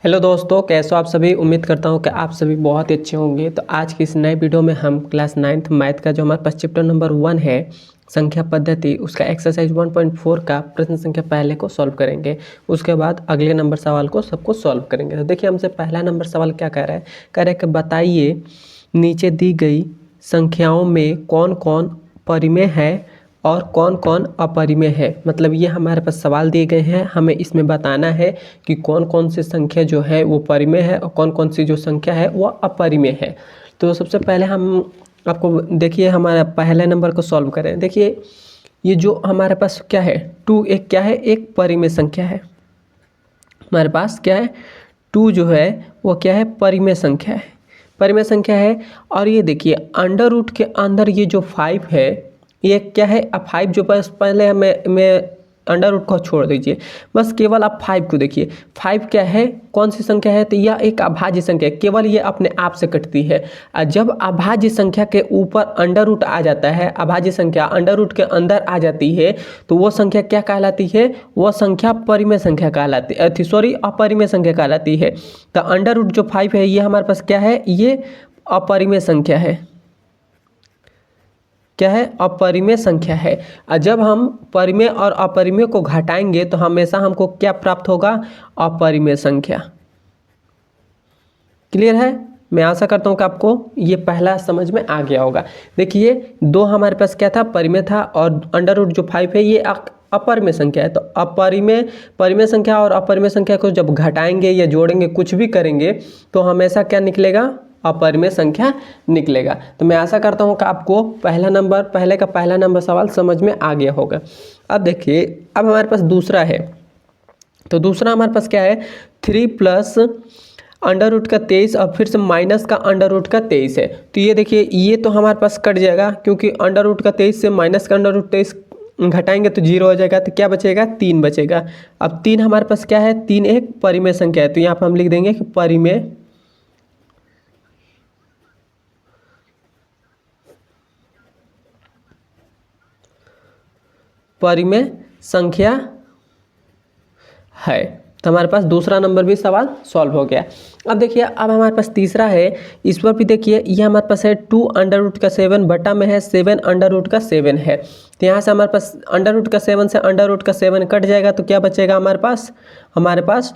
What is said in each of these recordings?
Hello दोस्तों, कैसे हो आप सभी। उम्मीद करता हूँ कि आप सभी बहुत ही अच्छे होंगे। तो आज की इस नए वीडियो में हम क्लास 9th मैथ का जो हमारे पास चैप्टर नंबर 1 है संख्या पद्धति, उसका एक्सरसाइज 1.4 का प्रश्न संख्या पहले को सॉल्व करेंगे। उसके बाद अगले नंबर सवाल को सबको सॉल्व करेंगे। तो देखिए हमसे पहला नंबर सवाल क्या कह रहा है। कह रहा है कि बताइए नीचे दी गई संख्याओं में कौन कौन परिमेय है और कौन कौन अपरिमेय है। मतलब ये हमारे पास सवाल दिए गए हैं, हमें इसमें बताना है कि कौन कौन सी संख्या जो है वो परिमेय है और कौन कौन सी जो संख्या है वो अपरिमेय है। तो सबसे पहले हम आपको देखिए हमारा पहले नंबर को सॉल्व करें। देखिए ये जो हमारे पास क्या है, टू एक क्या है, एक परिमेय संख्या है। हमारे पास क्या है, टू जो है वो क्या है, परिमेय संख्या है, परिमेय संख्या है। और ये देखिए अंडर रूट के अंदर ये जो 5 है ये क्या है। अब 5 जो बस पहले हमें अंडर रूट को छोड़ दीजिए, बस केवल आप 5 को देखिए। 5 क्या है, कौन सी संख्या है, तो यह एक अभाज्य संख्या है, केवल ये अपने आप से कटती है। और जब अभाज्य संख्या के ऊपर अंडर रूट आ जाता है, अभाज्य संख्या अंडर रूट के अंदर आ जाती है, तो वो संख्या क्या कहलाती है, वह संख्या परिमेय संख्या कहलाती है, सॉरी अपरिमेय संख्या कहलाती है। तो अंडर रूट जो 5 है ये हमारे पास क्या है, ये अपरिमेय संख्या है। क्या है, अपरिमेय संख्या है। और जब हम परिमेय और अपरिमेय को घटाएंगे तो हमेशा हमको क्या प्राप्त होगा, अपरिमेय संख्या। क्लियर है। मैं आशा करता हूँ कि आपको ये पहला समझ में आ गया होगा। देखिए दो हमारे पास क्या था, परिमेय था, और अंडर रूट जो 5 है ये अपरिमेय संख्या है। तो परिमेय संख्या और अपरिमेय संख्या को जब घटाएंगे या जोड़ेंगे, कुछ भी करेंगे, तो हमेशा क्या निकलेगा, अपरिमेय संख्या निकलेगा। तो मैं आशा करता हूँ कि आपको पहले का पहला नंबर सवाल समझ में आ गया होगा। अब देखिए अब हमारे पास दूसरा है। तो दूसरा हमारे पास क्या है, 3 प्लस अंडर रूट का 23 और फिर से माइनस का अंडर रूट का 23 है। तो ये देखिए ये तो हमारे पास कट जाएगा, क्योंकि अंडर रूट का 23 से माइनस का अंडर रूट 23 घटाएंगे तो 0 हो जाएगा। तो क्या बचेगा, 3 बचेगा। अब 3 हमारे पास क्या है, 3 एक परिमेय संख्या है। तो यहाँ पर हम लिख देंगे कि परिमेय संख्या है। तो हमारे पास दूसरा नंबर भी सवाल सॉल्व हो गया। अब देखिए अब हमारे पास तीसरा है। इस पर भी देखिए ये हमारे पास है 2 अंडर रूट का 7 बटा में है 7 अंडर रूट का 7 है। तो यहाँ से हमारे पास अंडर रूट का 7 से अंडर रूट का 7 कट जाएगा, तो क्या बचेगा हमारे पास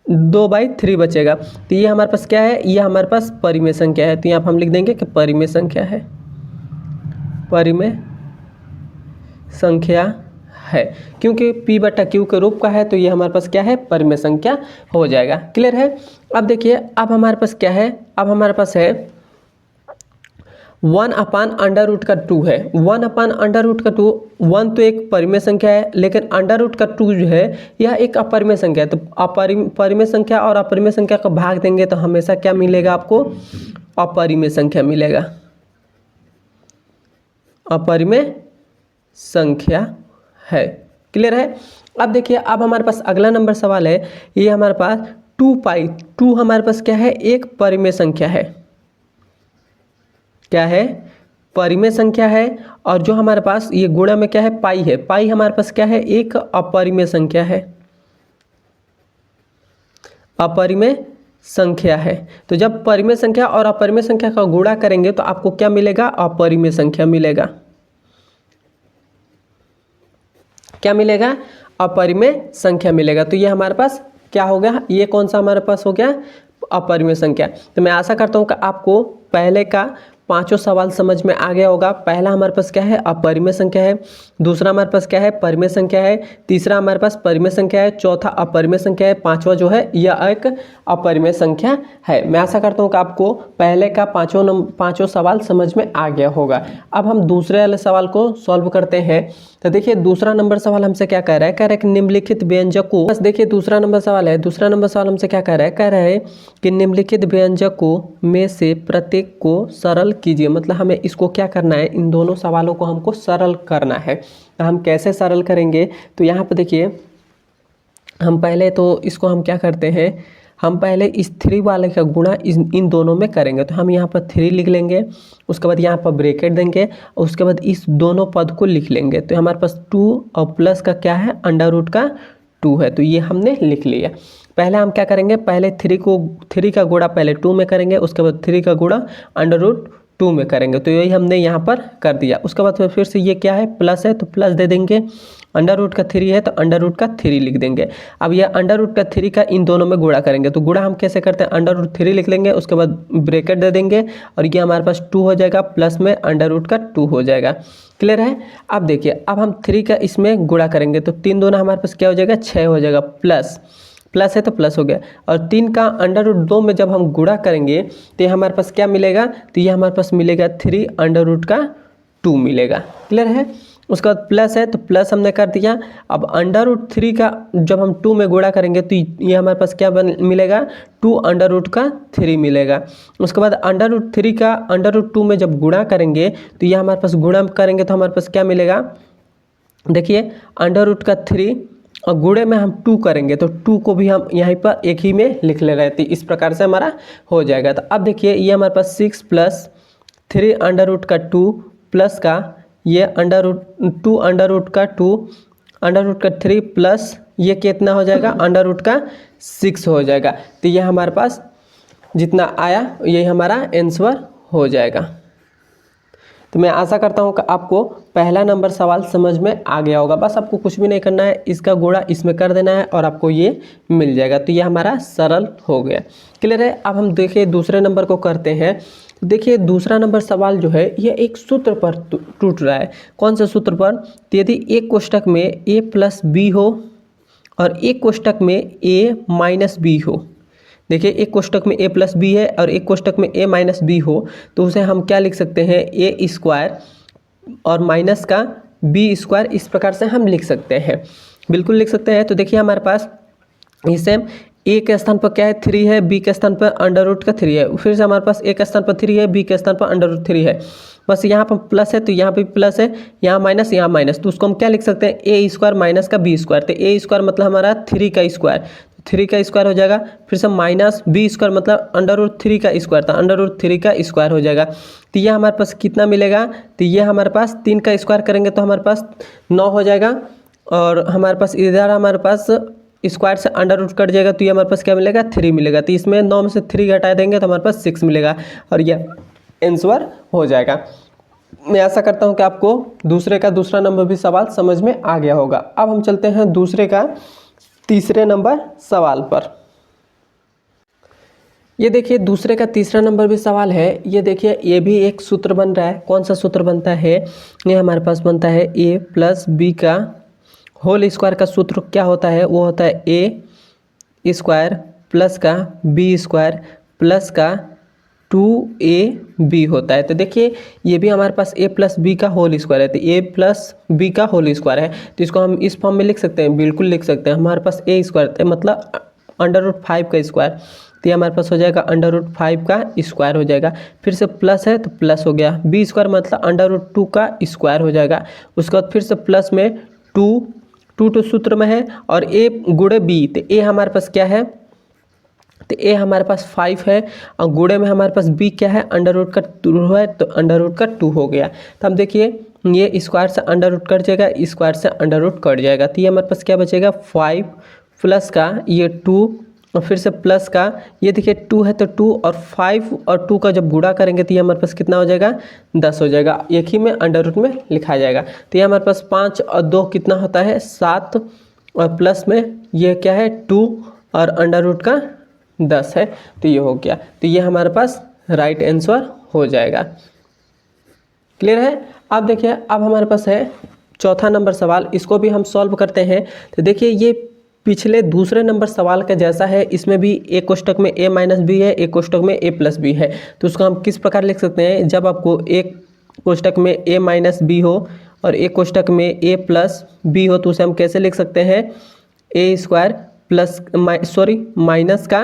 2/3 बचेगा। तो ये हमारे पास क्या है, ये हमारे पास परिमेय संख्या है। तो यहाँ पर हम लिख देंगे कि परिमेय संख्या है, परिमेय संख्या है, क्योंकि P बटा Q के रूप का है। तो ये हमारे पास क्या है, परिमेय संख्या हो जाएगा। क्लियर है। अब देखिए अब हमारे पास क्या है, अब हमारे पास है 1 अपान अंडर रूट का 2 है। 1 अपान अंडर रूट का 2, 1 तो एक परिमेय संख्या है, लेकिन अंडर रूट का 2 जो है यह एक अपरिमेय संख्या है। तो परिमेय संख्या और अपरिमेय संख्या को भाग देंगे तो हमेशा क्या मिलेगा आपको, अपरिमेय संख्या मिलेगा, अपरिमेय संख्या है। क्लियर है। अब देखिए अब हमारे पास अगला नंबर सवाल है। ये हमारे पास 2 हमारे पास क्या है, एक परिमेय संख्या है। क्या है, परिमेय संख्या है। और जो हमारे पास ये गुणा में क्या है, पाई है। पाई हमारे पास क्या है, एक अपरिमेय संख्या है, अपरिमेय संख्या है। तो जब परिमेय संख्या और अपरिमेय संख्या का गुणा करेंगे तो आपको क्या मिलेगा, अपरिमेय संख्या मिलेगा। क्या मिलेगा, अपरिमेय संख्या मिलेगा। तो ये हमारे पास क्या हो गया, ये कौन सा हमारे पास हो गया, अपरिमेय संख्या। तो मैं आशा करता हूँ कि आपको पहले का पांचों सवाल समझ में आ गया होगा। पहला हमारे पास क्या है, अपरिमेय संख्या है। दूसरा हमारे पास क्या है, परिमेय संख्या है। तीसरा हमारे पास परिमेय संख्या है। चौथा अपरिमेय संख्या है। पांचवा जो है यह एक अपरिमेय संख्या है। मैं आशा करता हूँ कि आपको पहले का पांचों सवाल समझ में आ गया होगा। अब हम दूसरे वाले सवाल को सॉल्व करते हैं। तो देखिए दूसरा नंबर सवाल हमसे क्या कह रहा है, कह रहा है कि निम्नलिखित व्यंजकों, बस देखिए दूसरा नंबर सवाल है। दूसरा नंबर सवाल हमसे क्या कह रहा है कि निम्नलिखित व्यंजकों में से प्रत्येक को सरल कीजिए। मतलब हमें इसको क्या करना है, इन दोनों सवालों को हमको सरल करना है। तो हम कैसे सरल करेंगे, तो यहाँ पर देखिए हम पहले तो इसको हम क्या करते हैं, हम पहले इस 3 वाले का गुणा इन दोनों में करेंगे। तो हम यहाँ पर 3 लिख लेंगे, उसके बाद यहाँ पर ब्रैकेट देंगे और उसके बाद इस दोनों पद को लिख लेंगे। तो हमारे पास 2 और प्लस का क्या है, अंडर रूट का 2 है। तो ये हमने लिख लिया। पहले हम क्या करेंगे, पहले 3 का गुणा पहले 2 में करेंगे, उसके बाद 3 का गुणा √2 में करेंगे। तो यही हमने यहाँ पर कर दिया। उसके बाद फिर से ये क्या है, प्लस है तो प्लस दे देंगे, √3 है तो √3 लिख देंगे। अब यह √3 का इन दोनों में गुणा करेंगे। तो गुणा हम कैसे करते हैं, √3 लिख लेंगे, उसके बाद ब्रैकेट दे देंगे और ये हमारे पास 2 हो जाएगा, प्लस में √2 हो जाएगा। क्लियर है। अब देखिए, अब हम 3 का इसमें गुणा करेंगे तो 3 दूना हमारे पास क्या हो जाएगा, 6 हो जाएगा, प्लस है तो प्लस हो गया। और 3 का √2 में जब हम गुणा करेंगे तो ये हमारे पास क्या मिलेगा, तो ये हमारे पास मिलेगा 3 √2 मिलेगा। क्लियर है। उसके बाद प्लस है तो प्लस हमने कर दिया। अब √3 का जब हम 2 में गुणा करेंगे तो ये हमारे पास क्या मिलेगा, 2 √3 मिलेगा। उसके बाद √3 का √2 में जब गुणा करेंगे तो ये हमारे पास गुणा करेंगे तो हमारे पास क्या मिलेगा, देखिए √3 और गुणे में हम 2 करेंगे तो 2 को भी हम यहीं पर एक ही में लिख ले रहे थे। इस प्रकार से हमारा हो जाएगा। तो अब देखिए, ये हमारे पास 6 + 3 √2 प्लस का ये √2 √3 प्लस ये कितना हो जाएगा, √6 हो जाएगा। तो ये हमारे पास जितना आया यही हमारा आंसर हो जाएगा। तो मैं आशा करता हूँ कि आपको पहला नंबर सवाल समझ में आ गया होगा। बस आपको कुछ भी नहीं करना है, इसका गुणा इसमें कर देना है और आपको ये मिल जाएगा। तो ये हमारा सरल हो गया। क्लियर है। अब हम देखिए दूसरे नंबर को करते हैं। देखिए दूसरा नंबर सवाल जो है ये एक सूत्र पर टूट रहा है। कौन सा सूत्र पर, तो यदि एक कोष्टक में a + b हो और एक कोष्टक में a - b हो। देखिए एक कोष्टक में a + b है और एक कोष्टक में a - b हो, तो उसे हम क्या लिख सकते हैं, a² और माइनस का b², इस प्रकार से हम लिख सकते हैं। बिल्कुल लिख सकते हैं। तो देखिए हमारे पास इसे a के स्थान पर क्या है, 3 है, b के स्थान पर √3 है। फिर से हमारे पास a के स्थान पर 3 है, b के स्थान पर √3 है। बस यहाँ पर प्लस है तो यहाँ पे प्लस है, यहाँ माइनस यहाँ माइनस, तो उसको हम क्या लिख सकते हैं, a² माइनस का b²। तो a² मतलब हमारा 3 का स्क्वायर, 3 का स्क्वायर हो जाएगा। फिर से माइनस b² मतलब √3 का स्क्वायर था, √3 का स्क्वायर हो जाएगा। तो ये हमारे पास कितना मिलेगा, तो ये हमारे पास 3 का स्क्वायर करेंगे तो हमारे पास 9 हो जाएगा। और हमारे पास इधर हमारे पास स्क्वायर से √ कट जाएगा तो ये हमारे पास क्या मिलेगा, 3 मिलेगा। तो इसमें 9 में से 3 घटा देंगे तो हमारे पास 6 मिलेगा और यह आंसर हो जाएगा। मैं आशा करता हूँ कि आपको दूसरे का दूसरा नंबर भी सवाल समझ में आ गया होगा। अब हम चलते हैं दूसरे का तीसरे नंबर सवाल पर। ये देखिए दूसरे का तीसरा नंबर भी सवाल है। ये देखिए ये भी एक सूत्र बन रहा है। कौन सा सूत्र बनता है, ये हमारे पास बनता है a + b का होल स्क्वायर का सूत्र क्या होता है, वो होता है a² प्लस का b² प्लस का 2ab होता है। तो देखिए ये भी हमारे पास a + b का होल स्क्वायर है, तो a + b का होल स्क्वायर है। तो इसको हम इस फॉर्म में लिख सकते हैं, बिल्कुल लिख सकते हैं। हमारे पास a² मतलब √5 का स्क्वायर, तो ये हमारे पास हो जाएगा √5 का स्क्वायर हो जाएगा। फिर से प्लस है तो प्लस हो गया, b² मतलब √2 का स्क्वायर हो जाएगा। उसके बाद फिर से प्लस में 2 तो सूत्र में है और a गुणे b, तो a हमारे पास क्या है, तो a हमारे पास 5 है और गुणे में हमारे पास b क्या है, √2 है, तो √2 हो गया। तो अब देखिए ये स्क्वायर से √ कट जाएगा, स्क्वायर से √ कट जाएगा। तो ये हमारे पास क्या बचेगा, 5 प्लस का ये 2 और फिर से प्लस का ये देखिए 2 है तो 2 और 5 और 2 का जब गुणा करेंगे तो ये हमारे पास कितना हो जाएगा, 10 हो जाएगा। एक ही में √ में लिखा जाएगा। तो ये हमारे पास 5 और 2 कितना होता है, 7 और प्लस में ये क्या है 2 और √ का 10 है। तो ये हो गया। तो ये हमारे पास राइट आंसर हो जाएगा। क्लियर है। अब देखिए अब हमारे पास है चौथा नंबर सवाल, इसको भी हम सॉल्व करते हैं। तो देखिए ये पिछले दूसरे नंबर सवाल का जैसा है, इसमें भी एक कोष्टक में a - b है, एक कोष्टक में a + b है। तो उसको हम किस प्रकार लिख सकते हैं, जब आपको एक कोष्टक में a - b हो और एक कोष्टक में a + b हो तो उसे हम कैसे लिख सकते हैं, a² प्लस माइनस का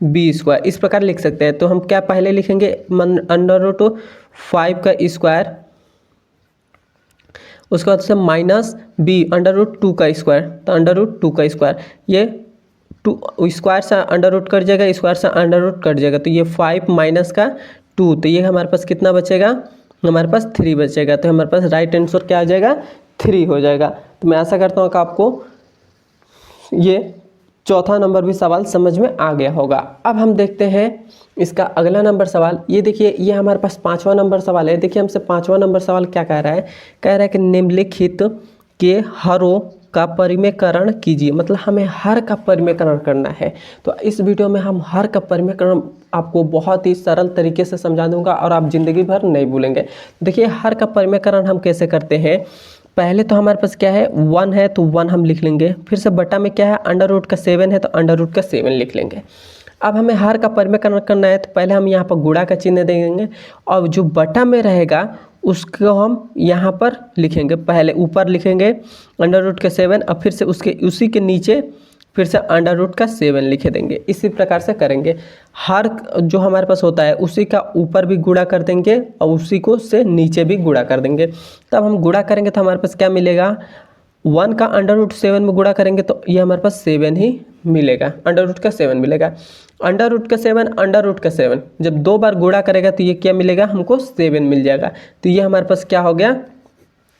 b², इस प्रकार लिख सकते हैं। तो हम क्या पहले लिखेंगे, √5 का स्क्वायर, उसके बाद से माइनस b √2 का स्क्वायर, तो √2 का स्क्वायर, ये 2 स्क्वायर से √ कट जाएगा, स्क्वायर से √ कट जाएगा। तो ये 5 माइनस का 2, तो ये हमारे पास कितना बचेगा, हमारे पास 3 बचेगा। तो हमारे पास राइट आंसर क्या आ जाएगा, 3 हो जाएगा। तो मैं आशा करता हूँ कि आपको ये चौथा नंबर भी सवाल समझ में आ गया होगा। अब हम देखते हैं इसका अगला नंबर सवाल। ये देखिए, ये हमारे पास 5वां नंबर सवाल है। देखिए हमसे 5वां नंबर सवाल क्या कह रहा है, कह रहा है कि निम्नलिखित के हरों का परिमेयकरण कीजिए। मतलब हमें हर का परिमेयकरण करना है। तो इस वीडियो में हम हर का परिमेयकरण आपको बहुत ही सरल तरीके से समझा दूंगा और आप ज़िंदगी भर नहीं भूलेंगे। देखिए हर का परिमेयकरण हम कैसे करते हैं। पहले तो हमारे पास क्या है, 1 है तो 1 हम लिख लेंगे। फिर से बटा में क्या है, अंडर रूट का 7 है तो अंडर रूट का 7 लिख लेंगे। अब हमें हर का परिमेयकरण करना है तो पहले हम यहाँ पर गुणा का चिन्ह देंगे और जो बटा में रहेगा उसको हम यहाँ पर लिखेंगे। पहले ऊपर लिखेंगे अंडर रूट का 7 और फिर से उसी के नीचे फिर से अंडर रूट का 7 लिखे देंगे। इसी प्रकार से करेंगे। हर जो हमारे पास होता है उसी का ऊपर भी गुणा कर देंगे और उसी को से नीचे भी गुणा कर देंगे। तब हम गुणा करेंगे तो हमारे पास क्या मिलेगा, 1 का अंडर रूट 7 में गुणा करेंगे तो ये हमारे पास 7 ही मिलेगा, अंडर रूट का 7 मिलेगा। अंडर रूट का 7 अंडर रूट का 7 जब 2 बार गुणा करेगा तो ये क्या मिलेगा, हमको 7 मिल जाएगा। तो ये हमारे पास क्या हो गया,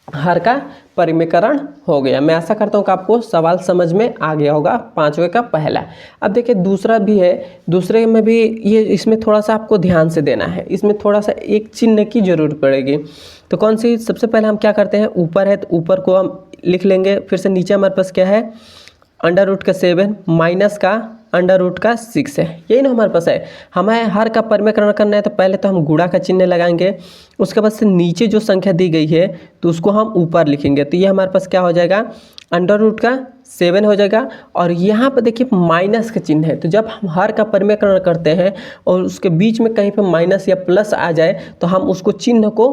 हर का परिमेयकरण हो गया। मैं आशा करता हूँ कि आपको सवाल समझ में आ गया होगा 5वें का पहला। अब देखिए दूसरा भी है। दूसरे में भी ये, इसमें थोड़ा सा आपको ध्यान से देना है। इसमें थोड़ा सा एक चिन्ह की जरूरत पड़ेगी। तो कौन सी, सबसे पहले हम क्या करते हैं, ऊपर है तो ऊपर को हम लिख लेंगे। फिर से नीचे हमारे पास क्या है, अंडर रूट का 7 माइनस का अंडर रूट का 6 है। यही ना हमारे पास है। हमें हर का परिमेयकरण करना है तो पहले तो हम गुणा का चिन्ह लगाएंगे। उसके बाद से नीचे जो संख्या दी गई है तो उसको हम ऊपर लिखेंगे। तो ये हमारे पास क्या हो जाएगा, अंडर रूट का 7 हो जाएगा। और यहाँ पर देखिए माइनस का चिन्ह है। तो जब हम हर का परिमेयकरण करते हैं और उसके बीच में कहीं पर माइनस या प्लस आ जाए तो हम उसको चिन्ह को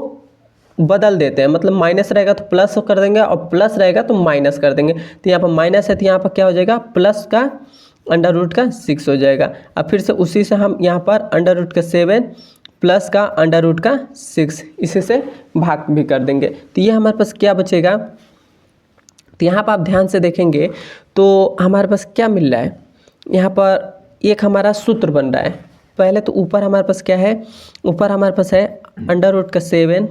बदल देते हैं। मतलब माइनस रहेगा तो प्लस कर देंगे और प्लस रहेगा तो माइनस कर देंगे। तो यहाँ पर माइनस है तो यहाँ पर क्या हो जाएगा, प्लस का अंडर रूट का 6 हो जाएगा। अब फिर से उसी से हम यहाँ पर अंडर रूट का 7 प्लस का अंडर रूट का 6 इसी से भाग भी कर देंगे। तो ये हमारे पास क्या बचेगा, तो यहाँ पर आप ध्यान से देखेंगे तो हमारे पास क्या मिल रहा है, यहाँ पर एक हमारा सूत्र बन रहा है। पहले तो ऊपर हमारे पास क्या है, ऊपर हमारे पास है अंडर रूट का 7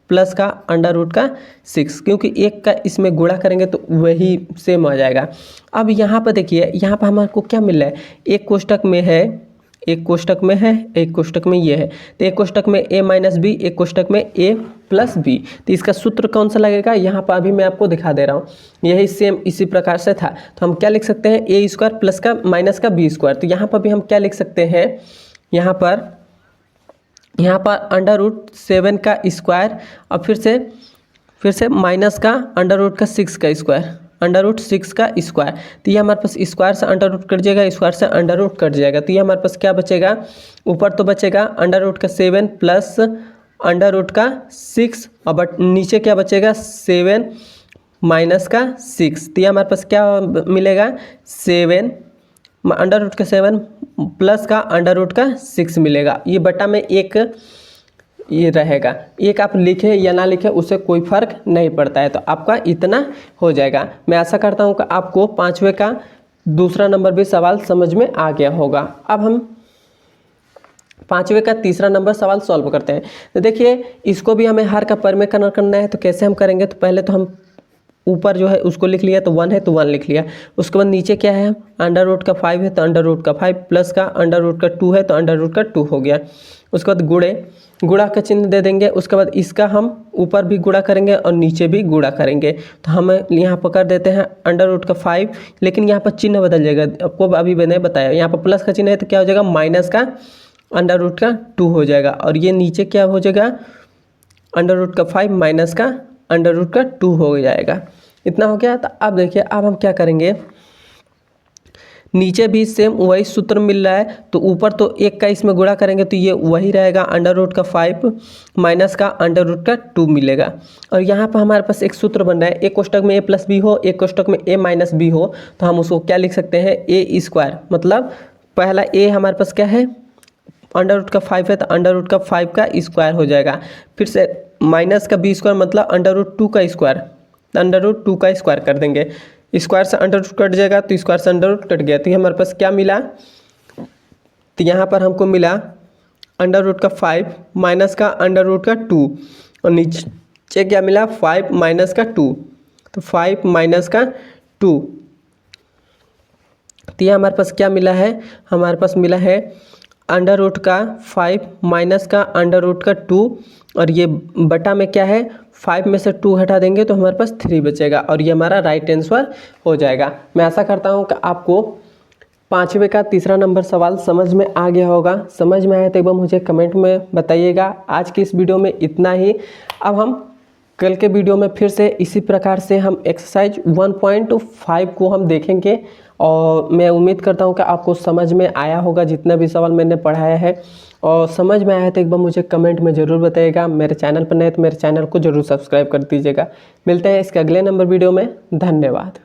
प्लस का अंडर रूट का 6, क्योंकि एक का इसमें गुणा करेंगे तो वही सेम आ जाएगा। अब यहाँ पर देखिए, यहाँ पर हमारे को क्या मिल रहा है, एक कोष्टक में है, एक कोष्टक में है, एक कोष्टक में ये है। तो एक कोष्टक में a माइनस बी, एक कोष्टक में a प्लस बी। तो इसका सूत्र कौन सा लगेगा, यहाँ पर अभी मैं आपको दिखा दे रहा हूँ। यही सेम इसी प्रकार से था। तो हम क्या लिख सकते हैं, a स्क्वायर प्लस का माइनस का b स्क्वायर। तो यहाँ पर भी हम क्या लिख सकते हैं, यहाँ पर अंडर रूट 7 का स्क्वायर और फिर से माइनस का अंडर रूट का 6 का स्क्वायर, अंडर रूट 6 का स्क्वायर। तो ये हमारे पास स्क्वायर से अंडर रूट कट जाएगा, स्क्वायर से अंडर रूट कट जाएगा। तो ये हमारे पास क्या बचेगा, ऊपर तो बचेगा अंडर रूट का 7 प्लस अंडर रूट का 6 और बट नीचे क्या बचेगा, 7 माइनस का 6। तो ये हमारे पास क्या मिलेगा, 7 अंडर रूट का 7 प्लस का अंडर रूट का 6 मिलेगा। ये बटा में एक ये रहेगा। एक आप लिखे या ना लिखे उससे कोई फर्क नहीं पड़ता है। तो आपका इतना हो जाएगा। मैं आशा करता हूँ कि आपको 5वें का दूसरा नंबर भी सवाल समझ में आ गया होगा। अब हम 5वें का तीसरा नंबर सवाल सॉल्व करते हैं। तो देखिए इसको भी हमें हर का परिमेयकरण करना है। तो कैसे हम करेंगे, तो पहले तो हम ऊपर जो है उसको लिख लिया, तो 1 है तो 1 लिख लिया। उसके बाद नीचे क्या है, अंडर रूट का 5 है तो अंडर रूट का 5 प्लस का अंडर रूट का 2 है तो अंडर रूट का 2 हो गया। उसके बाद गुणा का चिन्ह दे देंगे। उसके बाद इसका हम ऊपर भी गुणा करेंगे और नीचे भी गुणा करेंगे। तो हम यहाँ पर कर देते हैं अंडर रूट का 5, लेकिन यहाँ पर चिन्ह बदल जाएगा। आपको अभी मैंने बताया, यहाँ पर प्लस का चिन्ह है तो क्या हो जाएगा, माइनस का अंडर रूट का 2 हो जाएगा। और ये नीचे क्या हो जाएगा, अंडर रूट का 5 माइनस का अंडर रूट का 2 हो जाएगा। इतना हो गया। तो अब देखिए, अब हम क्या करेंगे, नीचे भी सेम वही सूत्र मिल रहा है। तो ऊपर तो एक का इसमें गुणा करेंगे तो ये वही रहेगा, अंडर रूट का 5 माइनस का अंडर रूट का 2 मिलेगा। और यहाँ पर हमारे पास एक सूत्र बन रहा है, एक कोष्टक में a प्लस बी हो, एक कोष्टक में a माइनस बी हो। तो हम उसको क्या लिख सकते हैं, a स्क्वायर। मतलब पहला a हमारे पास क्या है, अंडर रूट का 5 है तो अंडर रूट का 5 का स्क्वायर हो जाएगा। फिर से माइनस का b स्क्वायर मतलब अंडर रूट 2 का स्क्वायर, अंडर रूट 2 का स्क्वायर कर देंगे। स्क्वायर से अंडर रूट कट जाएगा तो स्क्वायर से अंडर रूट कट गया। तो हमारे पास क्या मिला, तो यहाँ पर हमको मिला अंडर रूट का 5 माइनस का अंडर रूट का 2 और नीचे क्या मिला, 5 माइनस का 2। तो 5 माइनस का 2 तो ये हमारे पास क्या मिला है, हमारे पास मिला है अंडर रूट का 5 माइनस का अंडर रूट का 2 और ये बटा में क्या है 5 में से 2 हटा देंगे तो हमारे पास 3 बचेगा और ये हमारा राइट आंसर हो जाएगा। मैं आशा करता हूँ कि आपको 5वें का तीसरा नंबर सवाल समझ में आ गया होगा। समझ में आया तो एक बार मुझे कमेंट में बताइएगा। आज की इस वीडियो में इतना ही। अब हम कल के वीडियो में फिर से इसी प्रकार से हम एक्सरसाइज 1.5 को हम देखेंगे और मैं उम्मीद करता हूं कि आपको समझ में आया होगा जितना भी सवाल मैंने पढ़ाया है। और समझ में आया तो एक बार मुझे कमेंट में ज़रूर बताइएगा। मेरे चैनल पर नए तो मेरे चैनल को ज़रूर सब्सक्राइब कर दीजिएगा। मिलते हैं इसके अगले नंबर वीडियो में। धन्यवाद।